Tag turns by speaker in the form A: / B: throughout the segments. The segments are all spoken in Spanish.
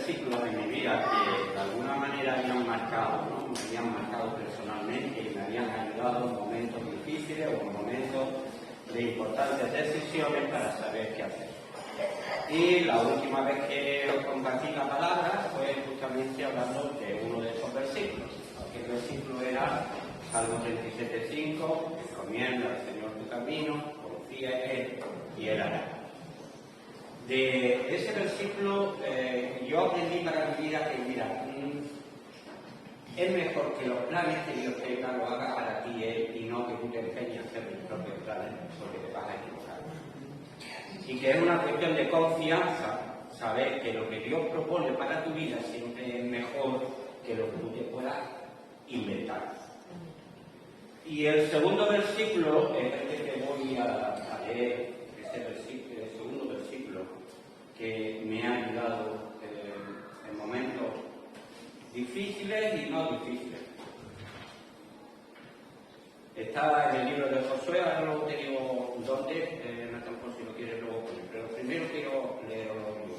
A: versículos en mi vida que de alguna manera habían marcado, ¿no? Me habían marcado personalmente y me habían ayudado en momentos difíciles o en momentos de importantes decisiones para saber qué hacer. Y la última vez que os compartí la palabra fue justamente hablando de uno de esos versículos. Aquel versículo era Salmo 37:5, encomienda al Señor tu camino, confía en Él y Él hará. De ese versículo yo aprendí para mi vida que, mira, es mejor que los planes que Dios tenga lo haga para ti Él y no que tú te empeñes a hacer tus propios planes porque te vas a equivocar. Y que es una cuestión de confianza, saber que lo que Dios propone para tu vida siempre es mejor que lo que tú te puedas inventar. Y el segundo versículo es el que voy a leer, ese versículo, el segundo versículo que me ha ayudado en momentos difíciles y no difíciles. Está en el libro de Josué, ahora no te digo dónde, Nathan, por si lo quieres luego poner, pero primero quiero leerlo yo.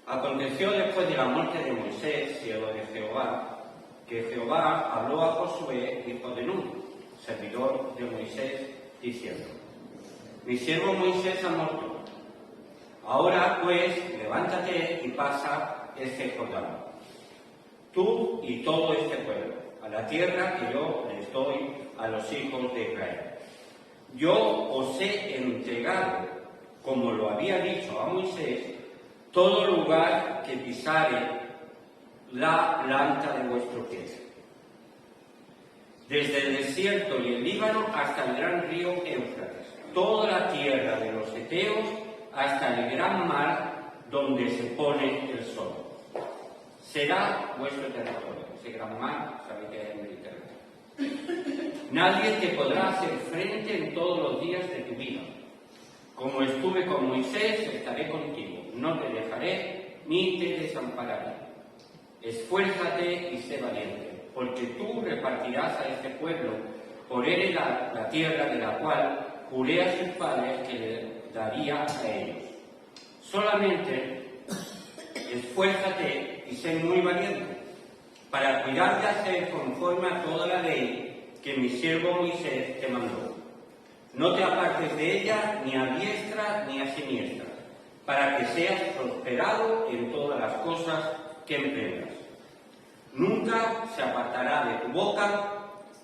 A: Aconteció después de la muerte de Moisés, siervo de Jehová, que Jehová habló a Josué, hijo de Nun, servidor de Moisés, diciendo: Mi siervo Moisés ha muerto. Ahora pues, levántate y pasa este Jordán, tú y todo este pueblo, a la tierra que yo les doy a los hijos de Israel. Yo os he entregado, como lo había dicho a Moisés, todo lugar que pisare la planta de vuestro pie, desde el desierto y el Líbano hasta el gran río Éufrates, toda la tierra de los heteos hasta el gran mar donde se pone el sol. Será vuestro territorio. Ese gran mar, sabéis que es el Mediterráneo. Nadie te podrá hacer frente en todos los días de tu vida. Como estuve con Moisés, estaré contigo. No te dejaré ni te desampararé. Esfuérzate y sé valiente, porque tú repartirás a este pueblo por él la tierra de la cual juré a sus padres que le daría a ellos. Solamente esfuérzate y sé muy valiente, para cuidar de hacer conforme a toda la ley que mi siervo Moisés te mandó. No te apartes de ella ni a diestra ni a siniestra, para que seas prosperado en todas las cosas que emprendas. Nunca se apartará de tu boca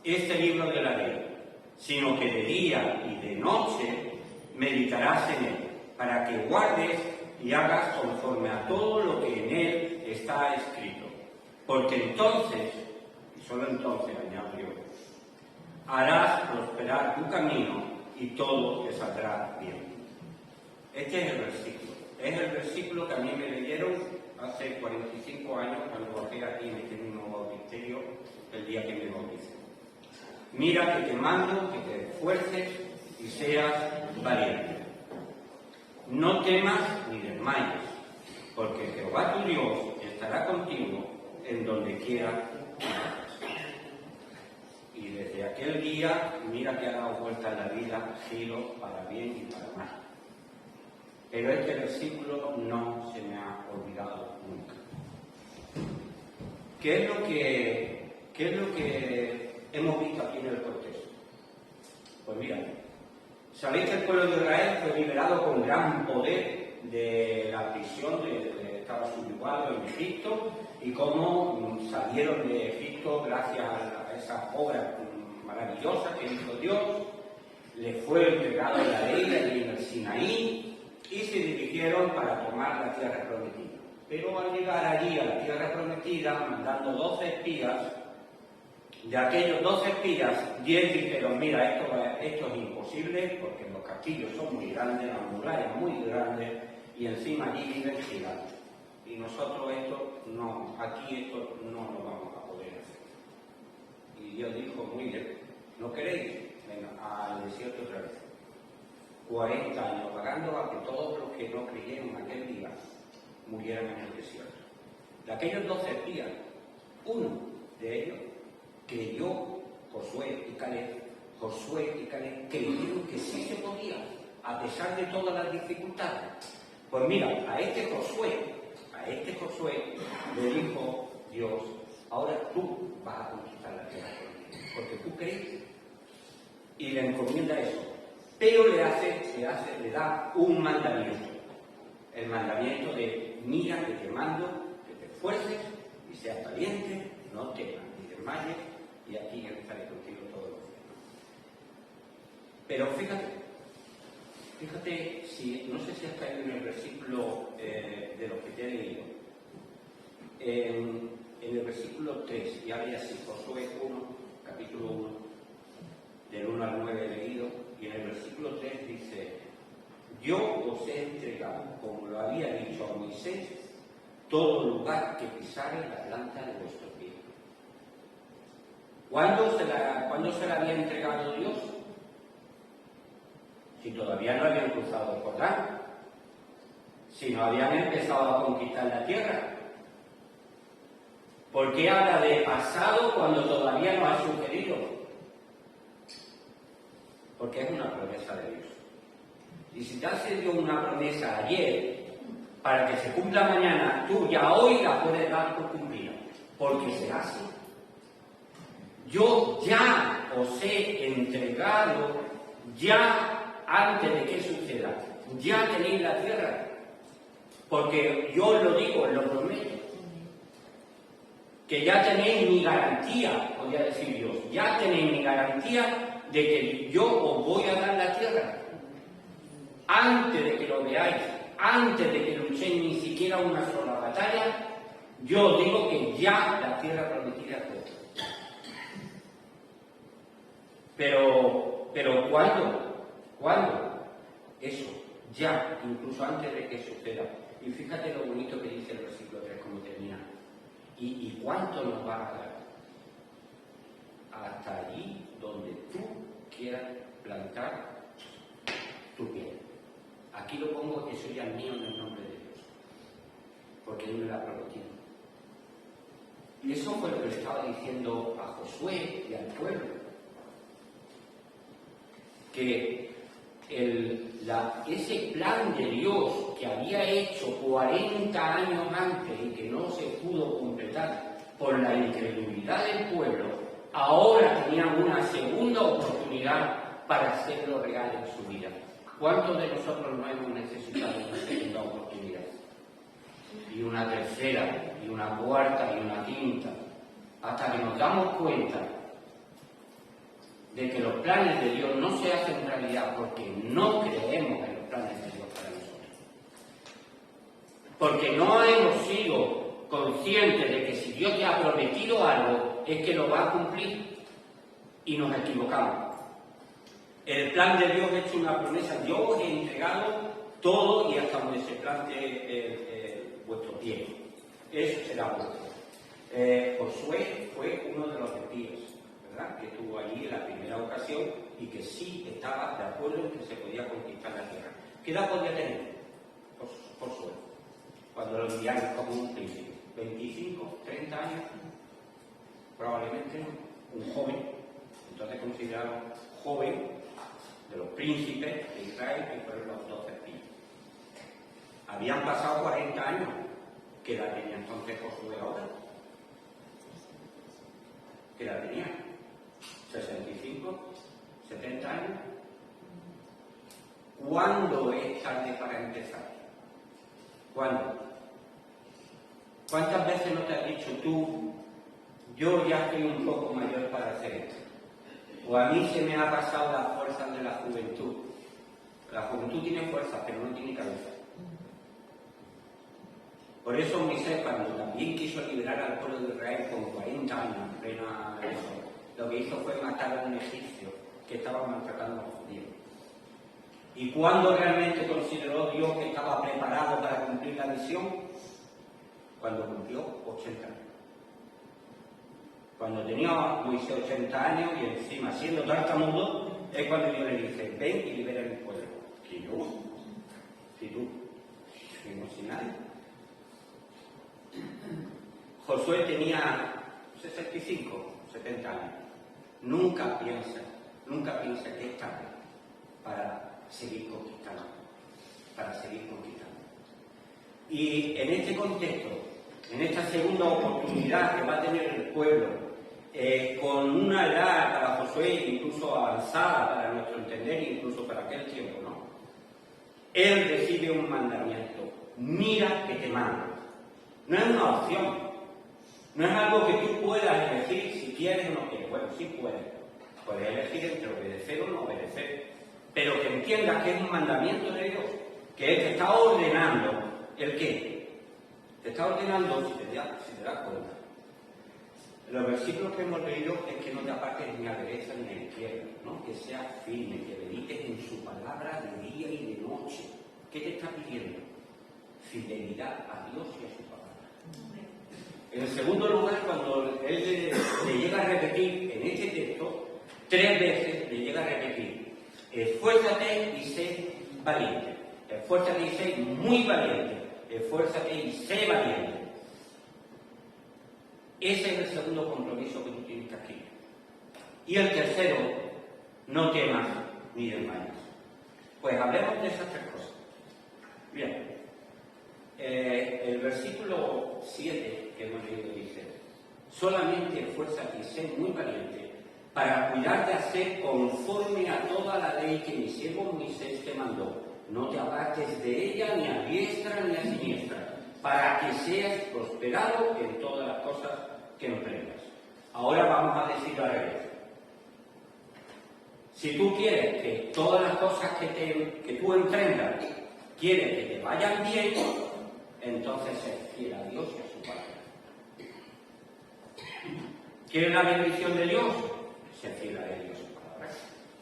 A: este libro de la ley, sino que de día y de noche meditarás en él, para que guardes y hagas conforme a todo lo que en él está escrito. Porque entonces, y solo entonces, añado yo, harás prosperar tu camino y todo te saldrá bien. Este es el versículo que a mí me leyeron hace 45 años cuando bajé aquí en este mismo bautisterio el día que me bauticé. Mira que te mando que te esfuerces y seas valiente. No temas ni desmayes, porque Jehová tu Dios estará contigo en donde quiera que vayas. Y desde aquel día, mira que ha dado vuelta en la vida, giro para bien y para mal. Pero este versículo no se me ha olvidado nunca. ¿Qué es lo que hemos visto aquí en el contexto? Pues mira, sabéis que el pueblo de Israel fue liberado con gran poder de la prisión de estaba subyugado en Egipto y cómo salieron de Egipto gracias a esa obra maravillosa que hizo Dios. Les fue entregada la ley allí en el Sinaí y se dirigieron para tomar la tierra prometida. Pero al llegar allí a la tierra prometida, mandando 12 espías, de aquellos 12 espías, 10 dijeron: mira, esto es imposible porque los castillos son muy grandes, las murallas muy grandes y encima allí viven gigantes. Y nosotros aquí esto no lo vamos a poder hacer. Y Dios dijo: muy bien, ¿no queréis? Venga, al desierto otra vez. 40 años pagando a que todos los que no creyeron aquel día murieran en el desierto. De aquellos 12 espías, uno de ellos creyó, Josué y Caleb creyeron que sí se podía, a pesar de todas las dificultades. Pues mira, a este Josué a este Josué le dijo Dios, ahora tú vas a conquistar la tierra, porque tú crees, y le encomienda eso, pero le da un mandamiento, el mandamiento de mira que te mando, que te esfuerces y seas valiente, no temas ni desmayes, y aquí estaré contigo todos los días. Pero fíjate, si, no sé si has caído en el versículo de los que te he leído. En el versículo 3, y había así, Josué 1, capítulo 1, del 1 al 9 he leído, y en el versículo 3 dice, yo os he entregado, como lo había dicho a Moisés, todo lugar que pisare la planta de vuestros pies. ¿Cuándo se la había entregado Dios? Si todavía no habían cruzado el Jordán, si no habían empezado a conquistar la tierra. ¿Por qué habla de pasado cuando todavía no ha sucedido? Porque es una promesa de Dios. Y si ya se dio una promesa ayer para que se cumpla mañana, tú ya hoy la puedes dar por cumplida, porque se hace. Yo ya os he entregado, ya antes de que suceda, ya tenéis la tierra, porque yo os lo digo, os lo prometo, que ya tenéis mi garantía, podría decir Dios, ya tenéis mi garantía de que yo os voy a dar la tierra. Antes de que lo veáis, antes de que luchéis ni siquiera una sola batalla, yo os digo que ya la tierra prometida es vuestra. Pero ¿cuándo? ¿Cuándo? Eso, ya, incluso antes de que suceda. Y fíjate lo bonito que dice el versículo 3, como termina. ¿Y cuánto nos va a dar? Hasta allí donde tú quieras plantar tu pie. Aquí lo pongo que eso ya es mío en el nombre de Dios, porque Él me lo ha prometido. Y eso fue lo que le estaba diciendo a Josué y al pueblo. Que ese plan de Dios que había hecho 40 años antes y que no se pudo completar por la incredulidad del pueblo, ahora tenían una segunda oportunidad para hacerlo real en su vida. ¿Cuántos de nosotros no hemos necesitado una segunda oportunidad? Y una tercera, y una cuarta, y una quinta, hasta que nos damos cuenta de que los planes de Dios no se hacen realidad porque no creemos en los planes de Dios para nosotros. Porque no hemos sido conscientes de que si Dios te ha prometido algo, es que lo va a cumplir. Y nos equivocamos. El plan de Dios es una promesa. Yo os he entregado todo y hasta donde se plante vuestro pie. Eso será vuestro. Josué fue uno de los espías, ¿verdad?, que estuvo allí en la primera ocasión y que sí estaba de acuerdo en que se podía conquistar la tierra. ¿Qué edad podía tener Josué cuando lo enviaron como un príncipe? 25, 30 años, probablemente un joven, entonces considerado joven de los príncipes de Israel, que fueron los 12 espías. Habían pasado 40 años, que la tenía entonces Josué ahora. ¿Qué la tenía? 65, 70 años. ¿Cuándo es tarde para empezar? ¿Cuándo? ¿Cuántas veces no te has dicho tú, yo ya estoy un poco mayor para hacer esto? O a mí se me ha pasado las fuerzas de la juventud. La juventud tiene fuerza, pero no tiene cabeza. Por eso Moisés, cuando también quiso liberar al pueblo de Israel con 40 años, en plena eso, lo que hizo fue matar a un egipcio que estaba maltratando a los judíos. ¿Y cuándo realmente consideró Dios que estaba preparado para cumplir la misión? Cuando cumplió 80 años. Cuando tenía Moisés 80 años y encima siendo tartamudo, es cuando Dios le dice, ven y libera el pueblo. ¿Y yo? ¿Y tú? Fuimos sin nadie. Josué tenía 65, 70 años. Nunca piensa que es tarde para seguir conquistando, Y en este contexto, en esta segunda oportunidad que va a tener el pueblo, con una edad para Josué incluso avanzada para nuestro entender, incluso para aquel tiempo, ¿no? Él recibe un mandamiento: mira que te mando. No es una opción, no es algo que tú puedas elegir si quieres o no quieres. Bueno, sí puedes elegir entre obedecer o no obedecer, pero que entiendas que es un mandamiento de Dios, que Él te está ordenando. ¿El qué? Te está ordenando, si te das cuenta. Los versículos que hemos leído es que no te apartes ni a derecha ni a izquierda, ¿no? Que seas firme, que medites en su palabra de día y de noche. ¿Qué te está pidiendo? Fidelidad a Dios y a su palabra. En segundo lugar, cuando él le llega a repetir en este texto, 3 veces le llega a repetir: esfuérzate y sé valiente, esfuérzate y sé muy valiente, esfuérzate y sé valiente. Ese es el segundo compromiso que tú tienes que adquirir. Y el tercero: no temas ni desmayes. Pues hablemos de esas 3 cosas. Bien, el versículo 7 que hemos leído dice: solamente esfuérzate y sé muy valiente para cuidar de hacer conforme a toda la ley que mi siervo Moisés te mandó. No te apartes de ella ni a diestra ni a siniestra, para que seas prosperado en todas las cosas que emprendas. Ahora vamos a decirlo al revés. Si tú quieres que todas las cosas que tú emprendas, quieres que te vayan bien, entonces sé fiel a Dios y a su palabra. ¿Quieres la bendición de Dios? Sé fiel a Él y a su palabra.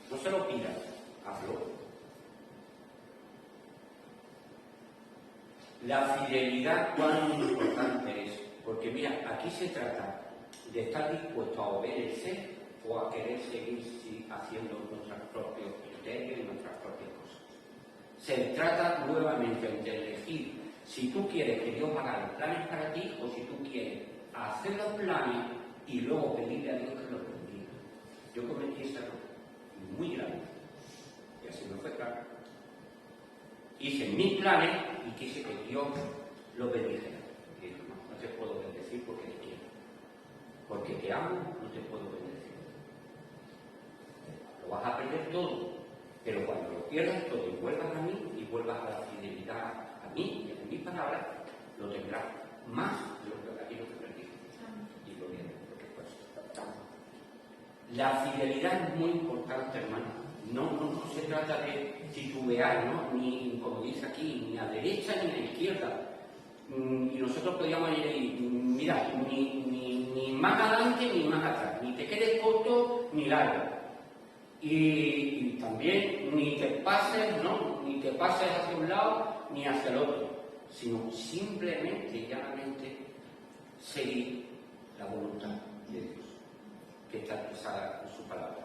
A: No se lo pidas, hazlo. La fidelidad, cuán importante es, porque mira, aquí se trata de estar dispuesto a obedecer o a querer seguir haciendo nuestros propios criterios y nuestras propias cosas. Se trata nuevamente de elegir si tú quieres que Dios haga los planes para ti o si tú quieres hacer los planes y luego pedirle a Dios que los bendiga. Yo cometí ese error muy grande y así me fue claro. Hice mis planes y quise que Dios los bendijera. Y dije: no te puedo bendecir porque te quiero. Porque te amo, no te puedo bendecir. Lo vas a perder todo. Pero cuando lo pierdas todo y vuelvas a mí y vuelvas a la fidelidad a mí y a mis palabras, lo tendrás más de lo que aquello que perdí. Y lo viene, porque pues. La fidelidad es muy importante, hermano. No se trata de titubear, ¿no? Ni, como dice aquí, ni a derecha ni a izquierda. Y nosotros podríamos ir ahí, mira, ni más adelante ni más atrás, ni te quedes corto ni largo. Y también ni te pases, ¿no? Ni te pases hacia un lado ni hacia el otro, sino simplemente y llanamente seguir la voluntad de Dios, que está expresada en su palabra.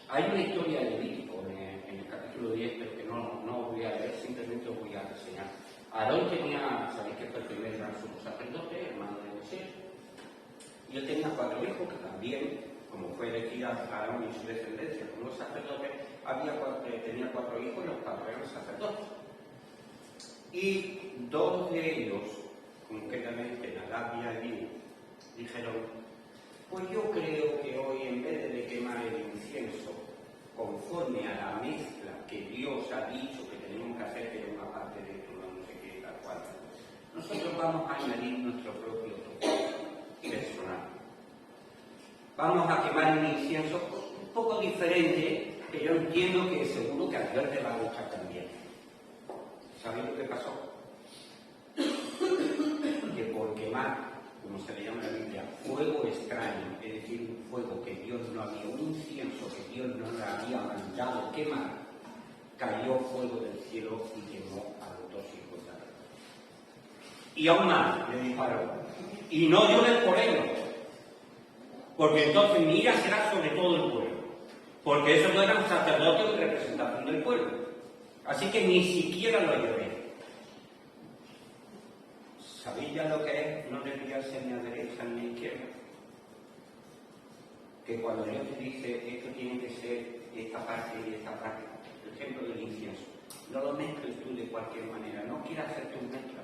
A: Hay una historia de Levítico en el capítulo 10, pero que no voy a leer, simplemente os voy a reseñar. Aarón tenía, sabéis que fue el primer gran sumo sacerdote, hermano de Moisés, y él tenía 4 hijos que también, como fue elegida Aarón y su descendencia como sacerdote, tenía 4 hijos y los 4 eran sacerdotes. Y 2 de ellos, concretamente Nadab y Abiú, dijeron: pues yo creo que hoy, en vez de quemar el incienso conforme a la mezcla que Dios ha dicho que tenemos que hacer, que es una parte de esto, no sé qué, tal cual, nosotros vamos a añadir nuestro propio toque personal. Vamos a quemar un incienso un poco diferente, que yo entiendo que seguro que a Dios le va a gustar también. ¿Sabéis lo que pasó? Que por quemar, como se le llama en la Biblia, fuego extraño, es decir, un fuego que Dios no había, un incienso que Dios no le había mandado quemar, cayó fuego del cielo y quemó a los 2 hijos de Aarón. Y aún más, le dijo Aarón: y no llores por ellos, porque entonces mi ira será sobre todo el pueblo, porque esos no eran sacerdotes en representación del pueblo, así que ni siquiera lo lloré. ¿Sabéis ya lo que es no desviarse ni a derecha ni a izquierda? Que cuando Dios te dice esto tiene que ser esta parte y esta parte, por ejemplo del incienso, no lo mezcles tú de cualquier manera, no quieras hacerte un mezcla,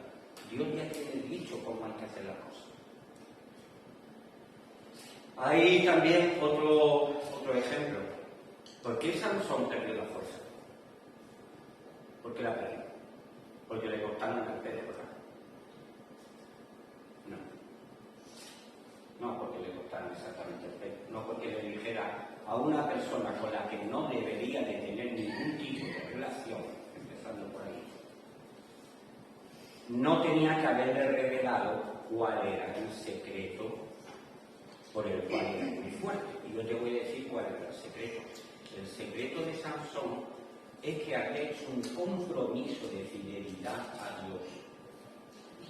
A: Dios ya tiene dicho cómo hay que hacer las cosas. Hay también otro ejemplo. ¿Por qué Sansón perdió la fuerza? ¿Por qué la perdió? Porque le cortaron el pelo, ¿verdad? No porque le cortaron exactamente el pelo, no porque le dijera a una persona con la que no debería de tener ningún tipo de relación, empezando por ahí, no tenía que haberle revelado cuál era el secreto por el cual era muy fuerte. Y yo te voy a decir cuál era el secreto. El secreto de Sansón es que había hecho un compromiso de fidelidad a Dios.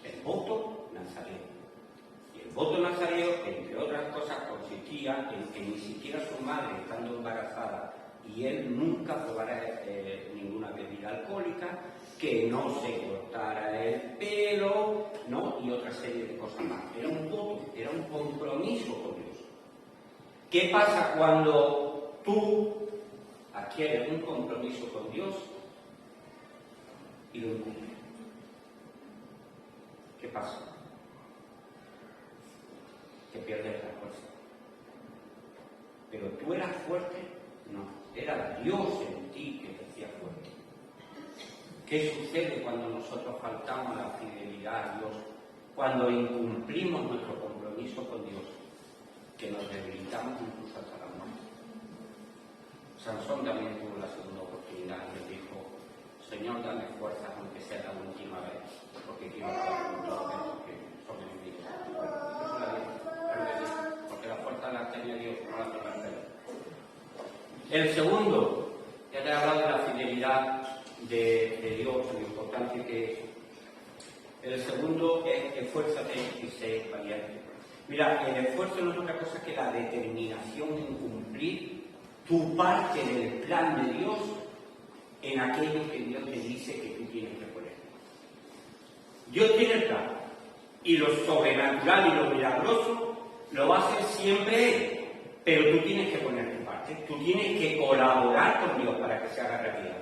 A: El voto nazareo. Y el voto nazareo, entre otras cosas, consistía en que ni siquiera su madre, estando embarazada, y él nunca probara ninguna bebida alcohólica, que no se cortara el pelo, ¿no? Y otra serie de cosas más. Era un voto, era un compromiso con Dios. ¿Qué pasa cuando tú adquieres un compromiso con Dios y lo incumples? ¿Qué pasa? Que pierdes la fuerza. Pero tú eras fuerte, no, era Dios en ti que te hacía fuerte. ¿Qué sucede cuando nosotros faltamos a la fidelidad a Dios? Cuando incumplimos nuestro compromiso con Dios, que nos debilitamos incluso hasta la muerte. Sansón también tuvo la segunda oportunidad y le dijo: Señor, dame fuerzas aunque sea la última vez, porque quiero estar con todos los que son enemigos. Porque la fuerza la tenía Dios, no la tenía Él. El segundo, ya te he hablado de la fidelidad de Dios, lo importante que es. El segundo es esfuérzate y sé valiente. Mira, el esfuerzo no es otra cosa que la determinación en cumplir tu parte del plan de Dios en aquello que Dios te dice que tú tienes que poner. Dios tiene el plan, y lo sobrenatural y lo milagroso lo va a hacer siempre Él, pero tú tienes que poner tu parte, tú tienes que colaborar con Dios para que se haga realidad.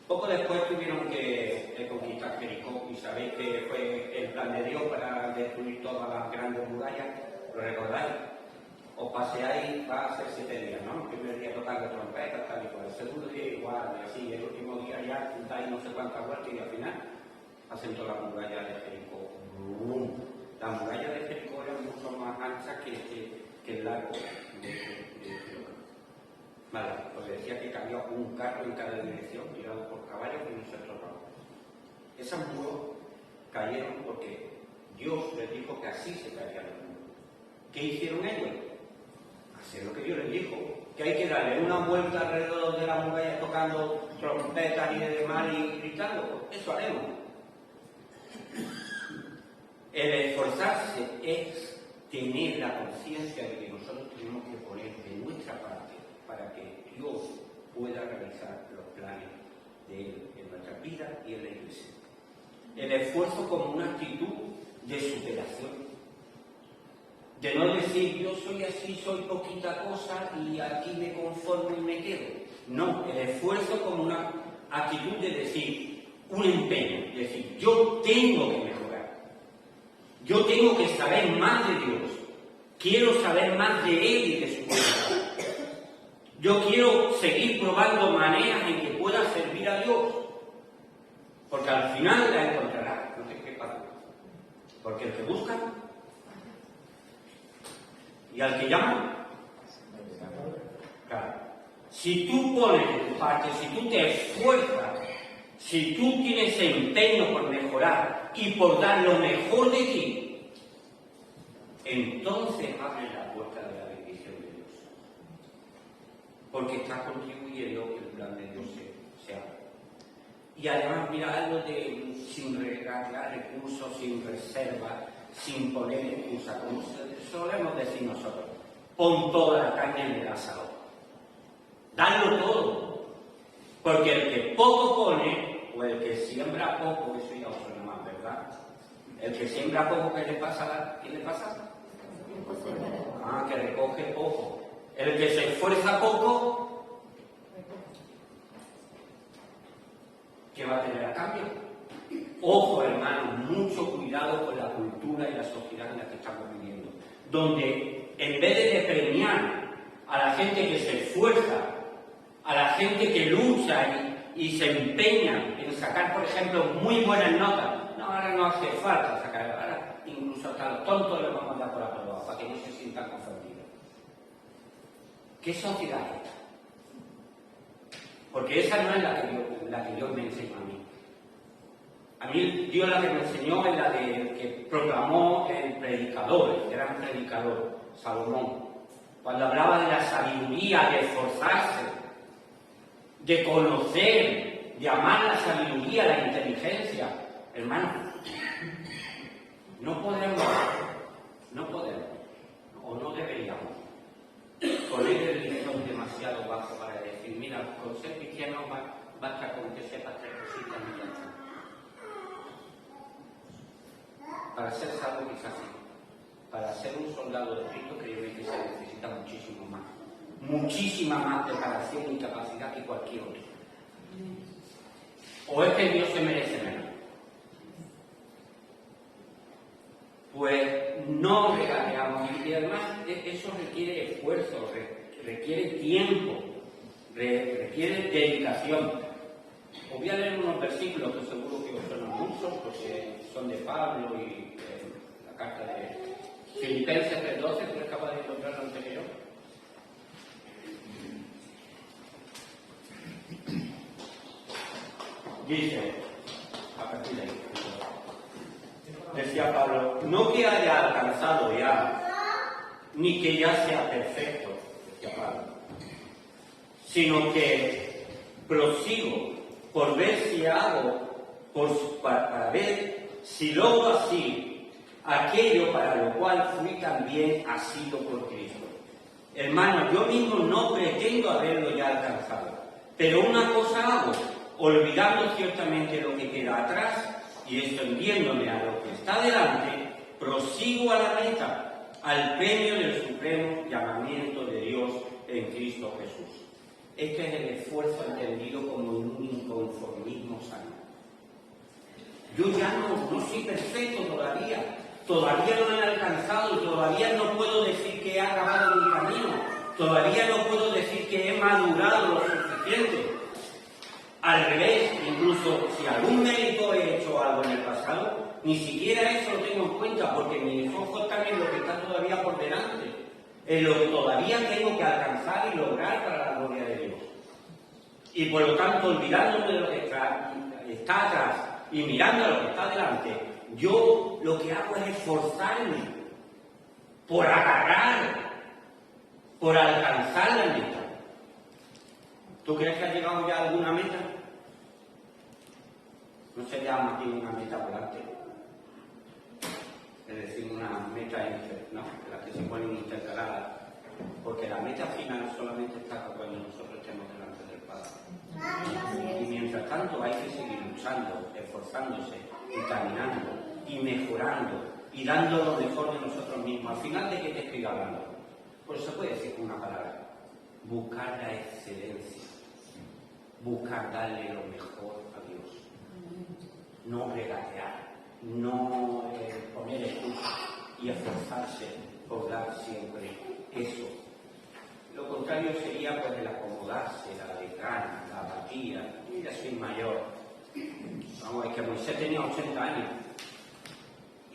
A: Poco después tuvieron que conquistar Jericó, y sabéis que fue el plan de Dios para destruir todas las grandes murallas. ¿Lo recordáis? Os paseáis, va a ser 7 días, ¿no? El primer día tocando trompetas, tal y cual. El segundo día igual, y así. El último día ya dais no sé cuántas vueltas y al final hacen toda la muralla de Jericó. La muralla de Jericó era mucho más ancha que el largo de Jericó. Vale, os decía que cabía un carro en cada dirección, tirado por caballos y no se tropaban. Esas muros cayeron porque Dios les dijo que así se caerían los muros. ¿Qué hicieron ellos? Hacer lo que Dios les dijo, que hay que darle una vuelta alrededor de la muralla tocando trompetas y demás y gritando. Eso haremos. El esforzarse es tener la conciencia de que nosotros tenemos que poner de nuestra parte para que Dios pueda realizar los planes de Él en nuestra vida y en la iglesia. El esfuerzo como una actitud de superación. De no decir, yo soy así, soy poquita cosa y aquí me conformo y me quedo. No, el esfuerzo como una actitud de decir, un empeño, de decir, yo tengo que mejorar. Yo tengo que saber más de Dios. Quiero saber más de Él y de su voluntad. Yo quiero seguir probando maneras en que pueda servir a Dios. Porque al final la encontrará, no te quepa duda. Porque el que busca y al que llama, claro. Si tú pones de tu parte, si tú te esfuerzas, si tú tienes empeño por mejorar y por dar lo mejor de ti, entonces abres la puerta de la bendición de Dios. Porque estás contribuyendo que el plan de Dios se haga. Y además, mira, algo de sin recargar recursos, sin reserva, sin poner excusa, como solemos decir nosotros. Pon toda la carne en el asador. Dadlo todo. Porque el que poco pone, o el que siembra poco, eso ya os suena más, ¿verdad? El que siembra poco, ¿qué le pasa? ¿Qué le pasa? Que recoge poco. El que se esfuerza poco, ¿qué va a tener a cambio? Ojo, hermanos, mucho cuidado con la cultura y la sociedad en la que estamos viviendo, donde en vez de premiar a la gente que se esfuerza, a la gente que lucha y se empeña en sacar, por ejemplo, muy buenas notas, no, ahora no hace falta sacar, ahora incluso hasta los tontos les vamos a dar por aprobado, para que no se sientan confundidos. ¿Qué sociedad es esta? Porque esa no es la que Dios me enseñó a mí. A mí Dios la que me enseñó es la que proclamó el predicador, el gran predicador, Salomón, cuando hablaba de la sabiduría, de esforzarse, de conocer, de amar la sabiduría, la inteligencia. Hermano, no podemos, o no deberíamos, poner el listón demasiado bajo para decir, mira, con ser cristiano basta con que sepas 3 cositas y ya está. Para ser salvo quizás sí. Para ser un soldado de Cristo creo que se necesita muchísimo más. Muchísima más preparación y capacidad que cualquier otro. ¿O es que Dios se merece menos? Pues no regateamos. Y además eso requiere esfuerzo, requiere tiempo, requiere dedicación. Os voy a leer unos versículos que seguro que os suenan mucho, porque son de Pablo y la carta de Filipenses 3:12, ¿tú eres capaz de encontrarlo anterior? Dice, a partir de ahí, decía Pablo, no que haya alcanzado ya, ni que ya sea perfecto, decía Pablo, sino que prosigo por ver si hago, para ver si logro así aquello para lo cual fui también asido por Cristo. Hermano, yo mismo no pretendo haberlo ya alcanzado, pero una cosa hago, olvidando ciertamente lo que queda atrás y extendiéndome a lo que está delante, prosigo a la meta, al premio del supremo llamamiento de Dios en Cristo Jesús. Este es el esfuerzo entendido como un inconformismo sano. Yo ya no soy perfecto todavía no he alcanzado, todavía no puedo decir que he acabado mi camino, todavía no puedo decir que he madurado lo suficiente. Al revés, incluso si algún mérito he hecho algo en el pasado, ni siquiera eso lo tengo en cuenta, porque mis ojos están en lo que está todavía por delante, en lo que todavía tengo que alcanzar y lograr para la gloria de Dios. Y por lo tanto, olvidándome de lo que está atrás y mirando a lo que está delante, yo lo que hago es esforzarme por agarrar, por alcanzar la meta. ¿Tú crees que has llegado ya a alguna meta? No se llama aquí una meta volante, es decir, una meta no, las que se ponen intercaladas, porque la meta final solamente está cuando nosotros estemos delante del Padre. Y mientras tanto hay que seguir luchando, esforzándose y caminando y mejorando y dando lo mejor de nosotros mismos. Al final, ¿de qué te estoy hablando? Pues se puede decir con una palabra: buscar la excelencia, buscar darle lo mejor a Dios, no regatear, no poner excusas y esforzarse por dar siempre eso. Lo contrario sería pues el acomodarse, la desgana, la apatía. Yo ya soy mayor. Vamos, es que Moisés tenía 80 años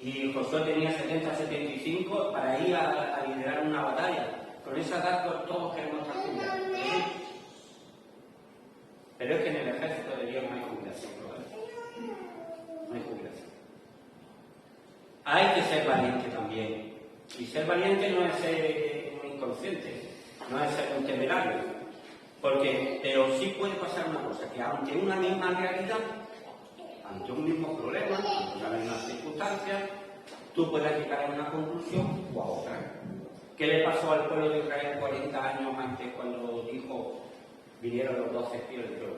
A: y Josué tenía 70, 75 para ir a liderar una batalla. Con esa edad todos queremos estar jubilados. Pero es que en el ejército de Dios no hay jubilación, ¿verdad? No hay jubilación. Hay que ser valiente también. Y ser valiente no es ser un inconsciente, no es ser un temerario. Pero sí puede pasar una cosa, que ante una misma realidad, ante un mismo problema, ante una misma circunstancia, tú puedes llegar a una conclusión o a otra. ¿Qué le pasó al pueblo de Israel 40 años antes cuando vinieron los 12 espías y dijeron,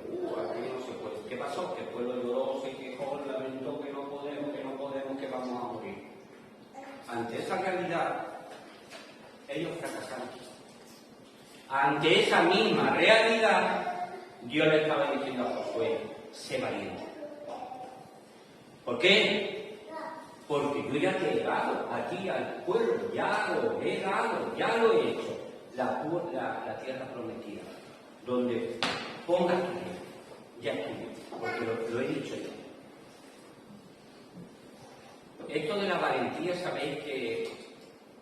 A: aquí no se puede? ¿Qué pasó? Que el pueblo lloró, se quejó, lamentó que no podemos, que vamos a morir. Ante esa realidad, ellos fracasaron. Ante esa misma realidad, Dios le estaba diciendo a Josué, sé valiente. ¿Por qué? Porque yo ya te he dado a ti, al pueblo, ya lo he dado, ya lo he hecho. La tierra prometida, donde pongas tu vida, ya es tuyo, porque lo he dicho yo. Esto de la valentía, sabéis que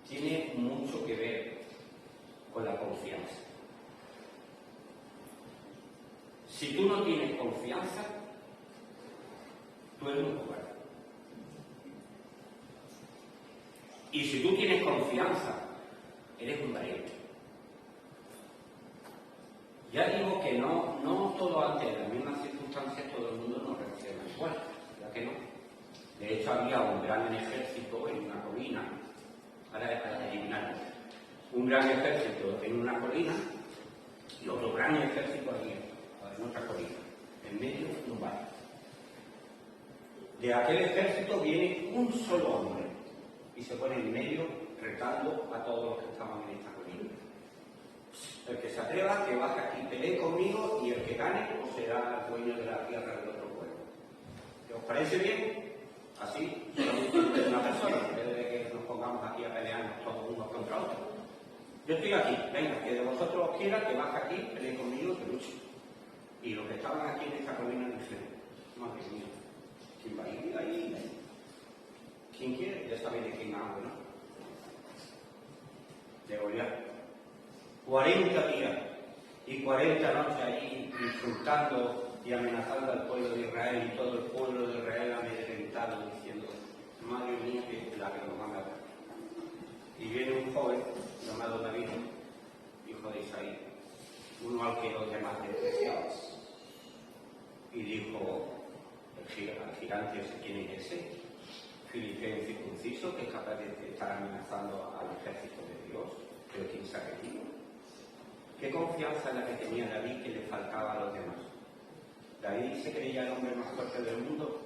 A: tiene mucho que ver con la confianza. Si tú no tienes confianza, tú eres un cobarde. Y si tú tienes confianza, eres un valiente. Ya digo que no todo ante las mismas circunstancias todo el mundo nos reacciona igual, ya que no. De hecho había un gran ejército en una colina, ahora es para eliminarlo, un gran ejército en una colina y otro gran ejército aquí en otra colina, en medio de un valle. De aquel ejército viene un solo hombre y se pone en medio retando a todos los que estaban en esta colina. El que se atreva, que baje aquí, pelee conmigo y el que gane pues será el dueño de la tierra del otro pueblo. ¿Os parece bien? Así, solamente una persona, en vez de que nos pongamos aquí a pelearnos todos unos contra otros. Yo estoy aquí, venga, que de vosotros os quiera, que baje aquí, pelee conmigo, que luche. Y los que estaban aquí en esta colina dijeron, madre mía, ¿quién va a ir ahí? ¿Quién quiere? Ya sabéis de quién hablo, ¿no? De Goliat. 40 días y 40 noches allí insultando y amenazando al pueblo de Israel, y todo el pueblo de Israel amedrentado diciendo, madre mía, que es la que nos van a dar. Y viene un joven llamado David, hijo de Isaí, uno al que los demás despreciaban, y dijo al gigante ese, ¿quién es ese? Filisteo circunciso que es capaz de estar amenazando al ejército de Dios, pero ¿quién se ha querido? ¿Qué confianza es la que tenía David que le faltaba a los demás? ¿David se creía el hombre más fuerte del mundo?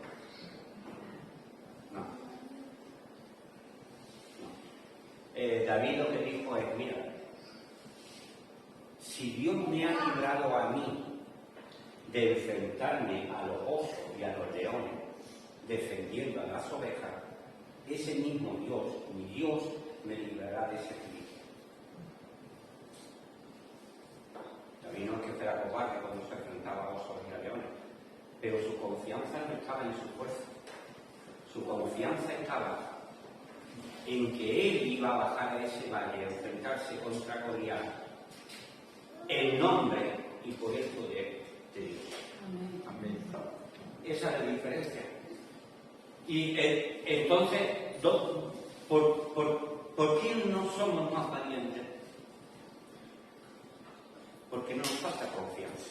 A: No. David lo que dijo es, mira, si Dios me ha librado a mí de enfrentarme a los osos y a los leones, defendiendo a las ovejas, ese mismo Dios, mi Dios, me librará de ese peligro. David no es que fuera cobarde cuando se enfrentaba a osos y a leones, pero su confianza no estaba en su fuerza. Su confianza estaba en que él iba a bajar a ese valle a enfrentarse contra Goliat en nombre y por el poder de Dios. Amén. Esa es la diferencia. Y entonces, ¿por qué no somos más valientes? Porque no nos falta confianza.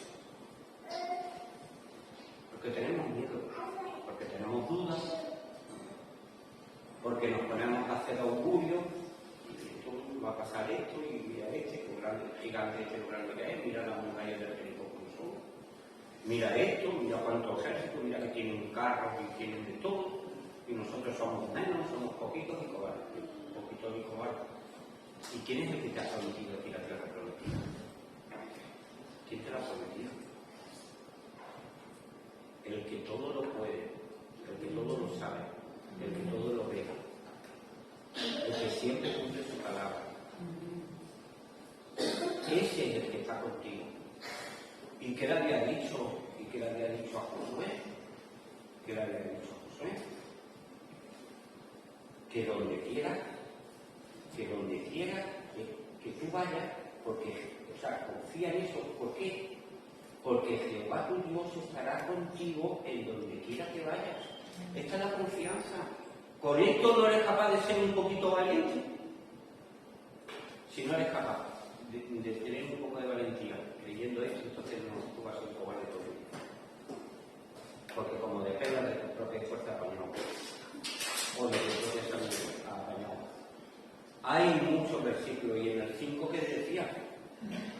A: Porque tenemos miedo, porque tenemos dudas, porque nos ponemos a hacer augurio, y esto va a pasar esto, y mira este, que grande, gigante este, lo grande que es, mira la montaña del Jericó como son, mira esto, mira cuántos ejércitos, mira que tienen carros y tienen de todo, y nosotros somos menos, somos poquitos y cobardes, poquitos y cobardes. ¿Y quién es el que te ha prometido aquí la tierra prometida? ¿Quién te la ha prometido? El que todo lo puede, el que todo lo sabe, el que todo lo ve, el que siempre cumple su palabra. Ese es el que está contigo. ¿Y qué le había dicho? ¿Y qué le había dicho a Josué? ¿Qué le había dicho a Josué? Que donde quiera que tú vayas, porque, o sea, confía en eso. ¿Por qué? Porque Jehová tu Dios estará contigo en donde quiera que vayas. Esta es la confianza. ¿Con esto no eres capaz de ser un poquito valiente? Si no eres capaz de tener un poco de valentía creyendo esto, entonces no, tú vas a ser cobarde todo el tiempo. Porque como dependa de tu propia fuerza, no puedes. O de tu propia salud, apañado. Hay muchos versículos, y en el 5 que decía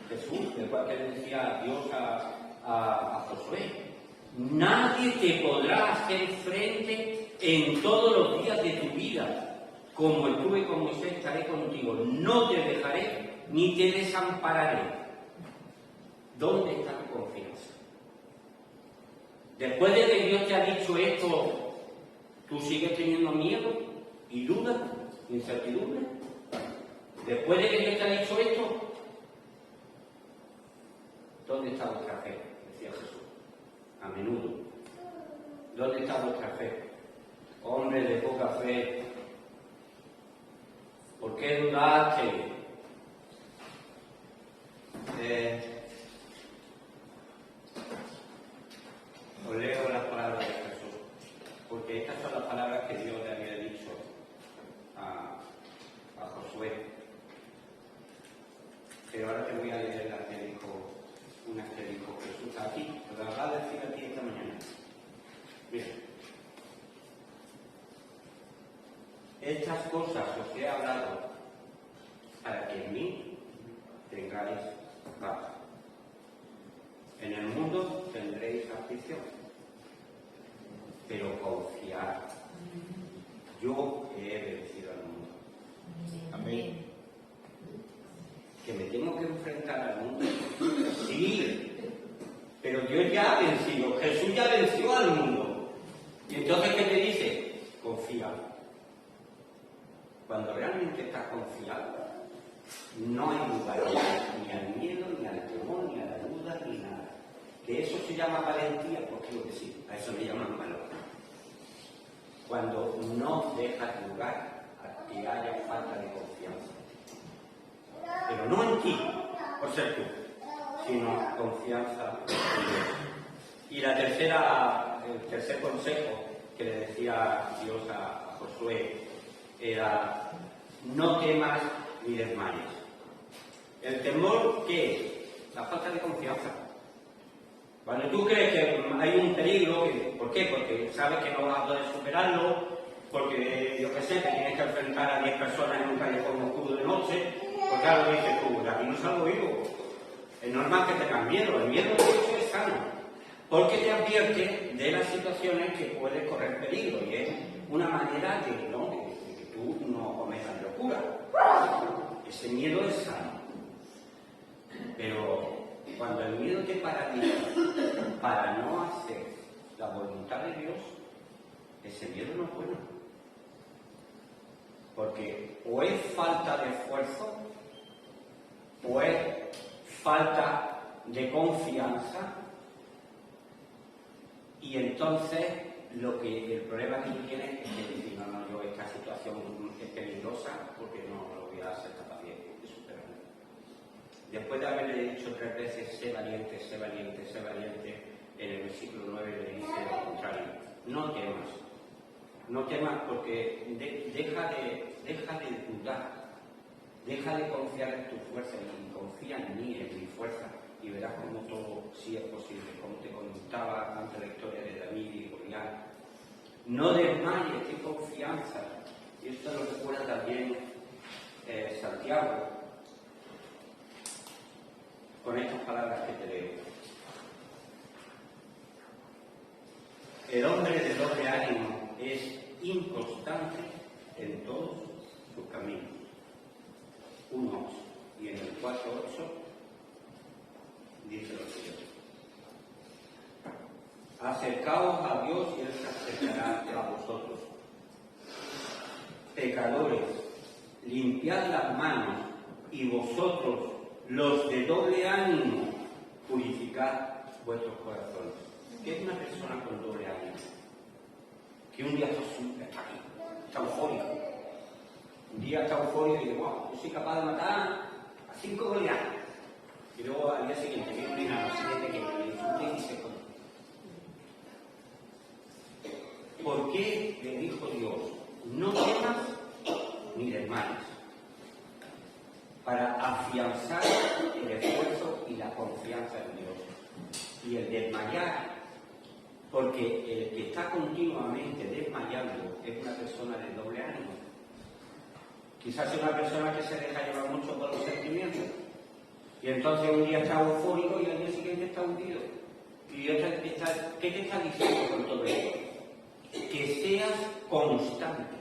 A: Jesús, igual que le decía Dios a Josué, nadie te podrá hacer frente en todos los días de tu vida. Como estuve con Moisés, estaré contigo. No te dejaré ni te desampararé. ¿Dónde está tu confianza? Después de que Dios te ha dicho esto, ¿Tú sigues teniendo miedo y dudas, incertidumbre? Después de que Dios te ha dicho esto, ¿dónde está vuestra fe? Decía Jesús, a menudo. ¿Dónde está vuestra fe? Hombres de poca fe, ¿por qué dudaste? Os leo las palabras de Jesús, porque estas son las palabras que Dios le había dicho a Josué. Pero ahora te voy a leer las que dijo, unas que dijo Jesús aquí, te las va a decir a ti esta mañana. Mira, estas cosas os he hablado para que en mí tengáis paz. En el mundo tendréis aflicción, pero confiad, yo he vencido al mundo. Amén. ¿Que me tengo que enfrentar al mundo? Sí, pero Dios ya ha vencido, Jesús ya venció al mundo. Y entonces, ¿qué te dice? Confía. Cuando realmente estás confiado, no hay lugar ni al miedo, ni al temor, ni a la duda, ni nada. Que eso se llama valentía, pues creo que sí, a eso le llaman valor. Cuando no dejas lugar a que haya falta de confianza. Pero no en ti, por ser tú, sino confianza en Dios. Y el tercer consejo que le decía Dios a Josué era: no temas ni desmayes. ¿El temor qué es? La falta de confianza. Cuando tú crees que hay un peligro, ¿por qué? Porque sabes que no vas a poder superarlo, porque, yo qué sé, te tienes que enfrentar a 10 personas en un callejón oscuro de noche, pues claro, dices tú, de aquí no salgo vivo. Es normal que tengas miedo, el miedo de hecho es sano, porque te advierte de las situaciones que puedes correr peligro, y es una manera de que tú no cometas locura. Ese miedo es sano. Pero cuando el miedo te paraliza para no hacer la voluntad de Dios, ese miedo no es bueno. Porque o es falta de esfuerzo, o es falta de confianza, y entonces el problema que tú tienes es que decir, no, yo esta situación es peligrosa porque no lo voy a ser capaz de superar. Después de haberle dicho 3 veces, sé valiente, sé valiente, sé valiente, en el versículo 9 le dice lo contrario: no temas. No temas, porque deja de dudar, deja de confiar en tu fuerza y confía en mí, en mi fuerza, y verás cómo todo sí es posible, como te contaba ante la historia de David y Goliat. No desmayes, ten confianza. Y esto lo recuerda también Santiago, con estas palabras que te leo. El hombre de doble ánimo es inconstante en todos sus caminos. 1:8. Y en el 4:8 dice lo siguiente: acercaos a Dios y Él se acercará a vosotros. Pecadores, limpiad las manos, y vosotros, los de doble ánimo, purificad vuestros corazones. ¿Qué es una persona con doble ánimo? Que un día está aquí, está eufórico. Un día está eufórico y dice, wow, yo soy capaz de matar a 5 Goliat. Y luego al día siguiente viene un enano, siguiente que le disfrute y se come. ¿Por qué le dijo Dios? No temas ni desmayes. Para afianzar el esfuerzo y la confianza en Dios. Y el desmayar, porque el que está continuamente desmayando es una persona de doble ánimo. Quizás es una persona que se deja llevar mucho por los sentimientos. Y entonces un día está eufórico y al día siguiente está hundido. Y Dios ¿qué te está diciendo con todo esto? Que seas constante.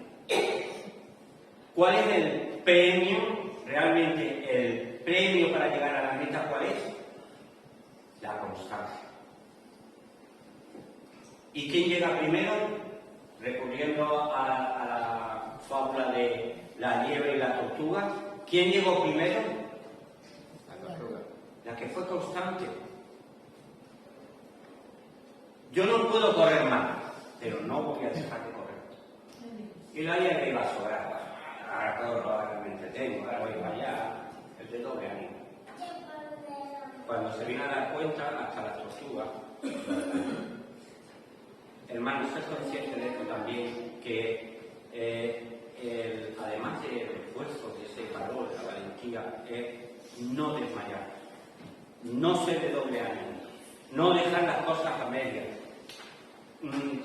A: ¿Cuál es el premio? Realmente el premio para llegar a la meta, ¿cuál es? La constancia. ¿Y quién llega primero? Recurriendo la liebre y la tortuga, ¿quién llegó primero?
B: La tortuga.
A: La que fue constante. Yo no puedo correr más, pero no voy a dejar de correr. Y la liebre iba a sobrar. Ahora corro, ahora me entretengo, ahora voy para allá. El de doble ánimo. Cuando se viene a dar cuenta, hasta la tortuga. Hermanos, es consciente de esto también, que además del esfuerzo, de ese valor, de la valentía, es no desmayar, no ser de doble ánimo, no dejar las cosas a medias,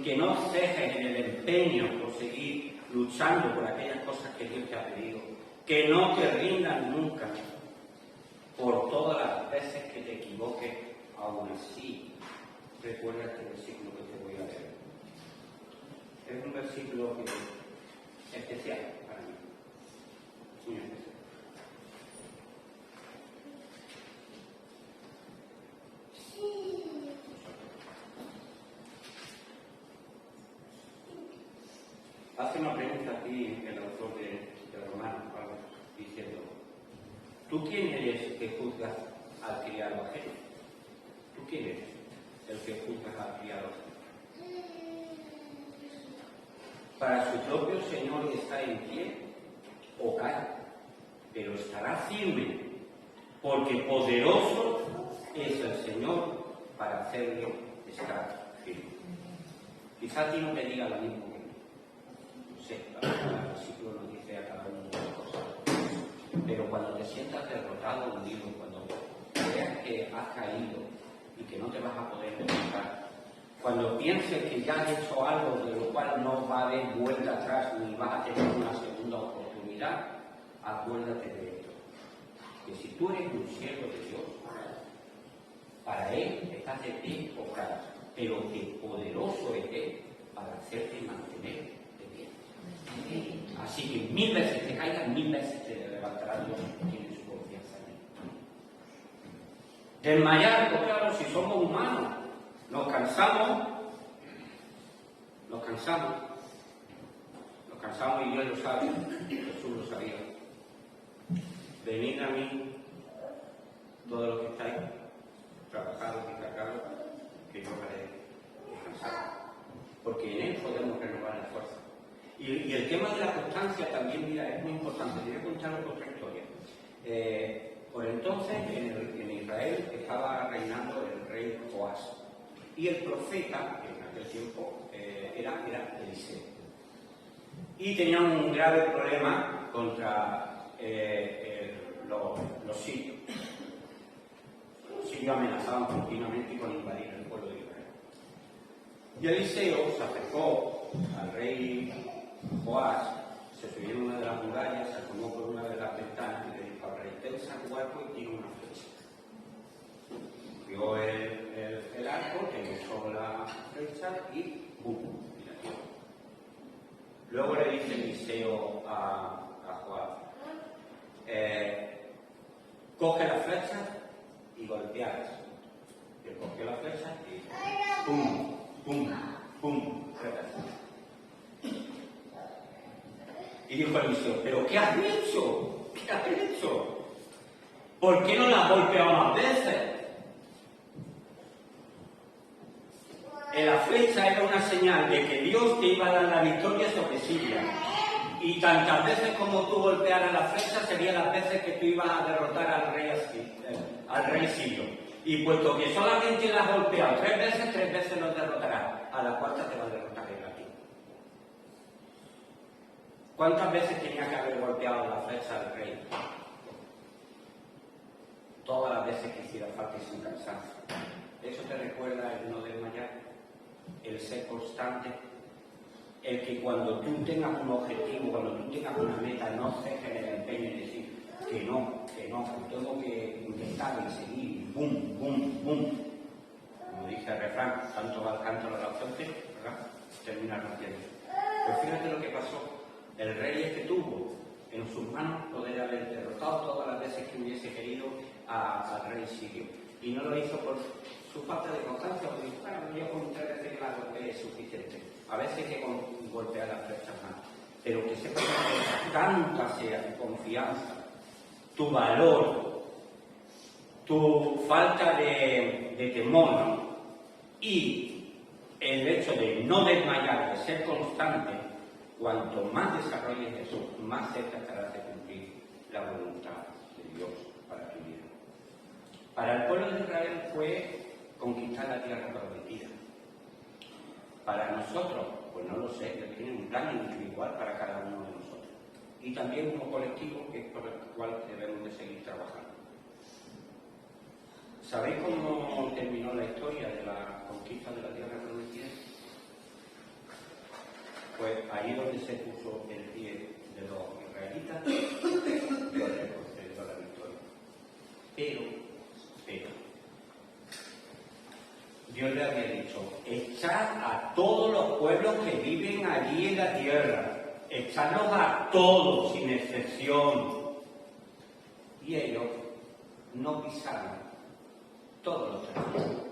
A: que no cejes en el empeño por seguir luchando por aquellas cosas que Dios te ha pedido, que no te rindan nunca, por todas las veces que te equivoques, aún así, recuerda este versículo que te voy a leer. Es un versículo especial para mí, muy especial. Hace una pregunta aquí el autor de Romanos, Pablo, diciendo: ¿tú quién eres que juzgas al criado ajeno? ¿Tú quién eres el que juzgas al criado ajeno? Para su propio Señor está en pie o cae, pero estará firme, porque poderoso es el Señor para hacerlo estar firme. Quizá a ti no te diga lo mismo que mí. No sé, el versículo nos dice a cada uno de las cosas. Pero cuando te sientas derrotado, hundido, cuando veas que has caído y que no te vas a poder levantar, cuando pienses que ya has hecho algo de lo cual no va a haber vuelta atrás ni vas a tener una segunda oportunidad, acuérdate de esto: que si tú eres un siervo de Dios, para Él estás de pie o caes, pero que poderoso es Él para hacerte mantener de pie. Así que 1000 veces te caigas, 1000 veces te levantarás. Dios tiene su confianza en Él. Desmayar, pues claro, si somos humanos, nos cansamos y Dios lo sabe, Jesús lo sabía. Venid a mí, todos los que estáis trabajados y cargados, que yo os haré descansar. Porque en Él podemos renovar la fuerza. Y el tema de la constancia también, mira, es muy importante. Te voy a contar otra historia. Por entonces, en Israel estaba reinando el rey Joás. Y el profeta, que en aquel tiempo era Eliseo. Y tenían un grave problema contra los sirios. Los sirios amenazaban continuamente con invadir el pueblo de Israel. Y Eliseo se acercó al rey Joás, se subió en una de las murallas, se asomó por una de las ventanas y le dijo al rey: tensa tu arco y tira una flecha. Vio el arco, tensó la flecha y ¡bum! Y la tiró. Luego le dice Eliseo a Joás: coge la flecha y golpealas. Y él cogió la flecha y ¡pum! ¡pum! ¡pum! Y dijo Eliseo: ¿pero qué has hecho? ¿Qué has hecho? ¿Por qué no la has golpeado más veces? La flecha era una señal de que Dios te iba a dar la victoria sobre Siria. Y tantas veces como tú golpearas la flecha, serían las veces que tú ibas a derrotar al rey sirio. Y puesto que solamente la has golpeado 3 veces los derrotarás. A la cuarta te va a derrotar él a ti. ¿Cuántas veces tenía que haber golpeado la flecha al rey? Todas las veces que hiciera falta y sin cansancio. ¿Eso te recuerda el no desmayar? El ser constante. El que cuando tú tengas un objetivo, cuando tú tengas una meta, no cejes en el empeño y decir que no, que tengo que intentar y seguir, bum, bum, bum. Como dice el refrán, tanto va el canto a la ausente, ¿verdad? Terminar rompiendo. Pues fíjate lo que pasó. El rey es que tuvo en sus manos poder haber derrotado todas las veces que hubiese querido al rey sirio. Y no lo hizo por su falta de constancia, porque dijo: bueno, yo con 3 veces que la golpeé es suficiente. A veces hay que golpear las flechas más. Pero que sepa que tanta sea tu confianza, tu valor, tu falta de temor, ¿no? Y el hecho de no desmayar, de ser constante, cuanto más desarrolles eso, más cerca estarás de cumplir la voluntad de Dios para tu vida. Para el pueblo de Israel fue conquistar la tierra prometida. Para nosotros, pues no lo sé, Dios tiene un plan individual para cada uno de nosotros. Y también como colectivo, que es por el cual debemos de seguir trabajando. ¿Sabéis cómo terminó la historia de la conquista de la tierra prometida? Pues ahí donde se puso el pie de los israelitas, Dios les concedió la victoria. Pero, Dios le había dicho, echad a todos los pueblos que viven allí en la tierra, echadlos a todos sin excepción. Y ellos no pisaron todos los territorios.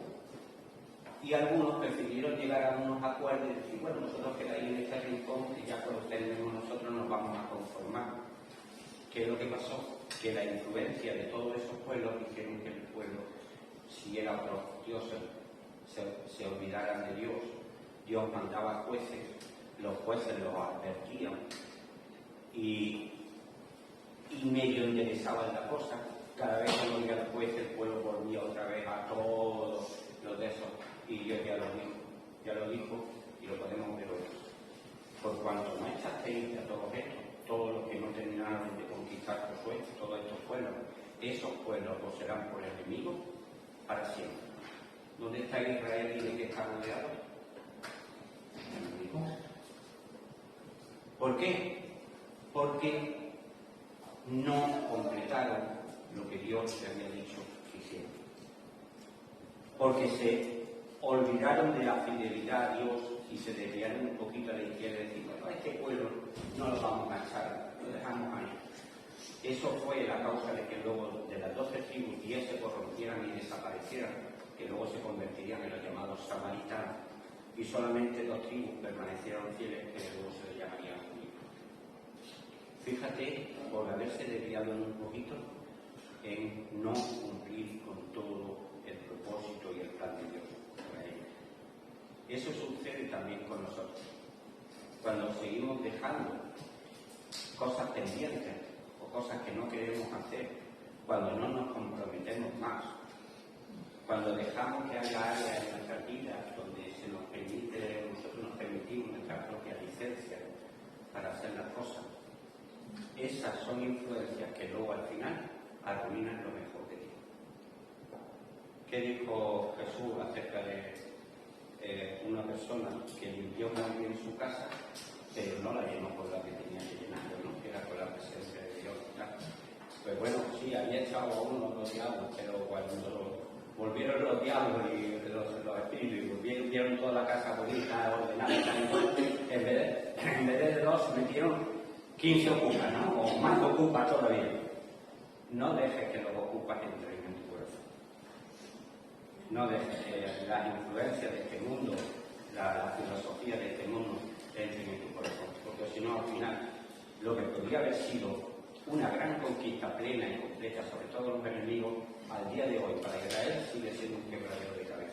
A: Y algunos prefirieron llegar a unos acuerdos y decir, bueno, nosotros quedáis en este rincón y ya cuando tenemos nosotros nos vamos a conformar. ¿Qué es lo que pasó? Que la influencia de todos esos pueblos hicieron que el pueblo siguiera a otros dioses, se olvidaran de Dios. Dios mandaba jueces, los jueces los advertían y medio enderezaban la cosa. Cada vez que volvía el juez, el pueblo volvía otra vez a todos los de esos. Y Dios ya lo dijo y lo podemos ver hoy. Por cuanto no echasteis a todos estos, todos los que no terminaron de conquistar Josué, todos estos pueblos, esos pueblos os serán por enemigos para siempre. ¿Dónde está Israel y de qué está rodeado? ¿Por qué? Porque no completaron lo que Dios les había dicho que hicieron. Porque se olvidaron de la fidelidad a Dios y se desviaron un poquito a la izquierda y decir, bueno, a este pueblo no lo vamos a echar, lo dejamos ahí. Eso fue la causa de que luego de las 12 tribus 10 se corrompieran y desaparecieran, que luego se convertirían en los llamados samaritanos, y solamente 2 tribus permanecieron fieles, que luego se les llamarían judíos. Fíjate, por haberse desviado un poquito en no cumplir con todo el propósito y el plan de Dios para ellos. Eso sucede también con nosotros. Cuando seguimos dejando cosas pendientes o cosas que no queremos hacer, cuando no nos comprometemos más, cuando dejamos que haya áreas en nuestras vidas donde se nos permite, nosotros nos permitimos nuestra propia licencia para hacer las cosas, esas son influencias que luego al final arruinan lo mejor de ti. ¿Qué dijo Jesús acerca de una persona que limpió muy bien su casa, pero no la llenó con la que tenía que llenarlo, ¿no? Que era con la presencia de Dios? ¿Verdad? Pues bueno, sí, había echado a uno los diablos, pero cuando volvieron los diablos y los espíritus y vieron toda la casa bonita, ordenada, en vez de 2 se metieron 15 ocupas, ¿no? O más ocupas todavía. No dejes que los ocupas entren en tu corazón. No dejes que las influencias de este mundo, la filosofía de este mundo entren en tu corazón. Porque si no, al final, lo que podría haber sido una gran conquista plena y completa sobre todos los enemigos, al día de hoy, para Israel, sigue siendo un quebradero de cabeza.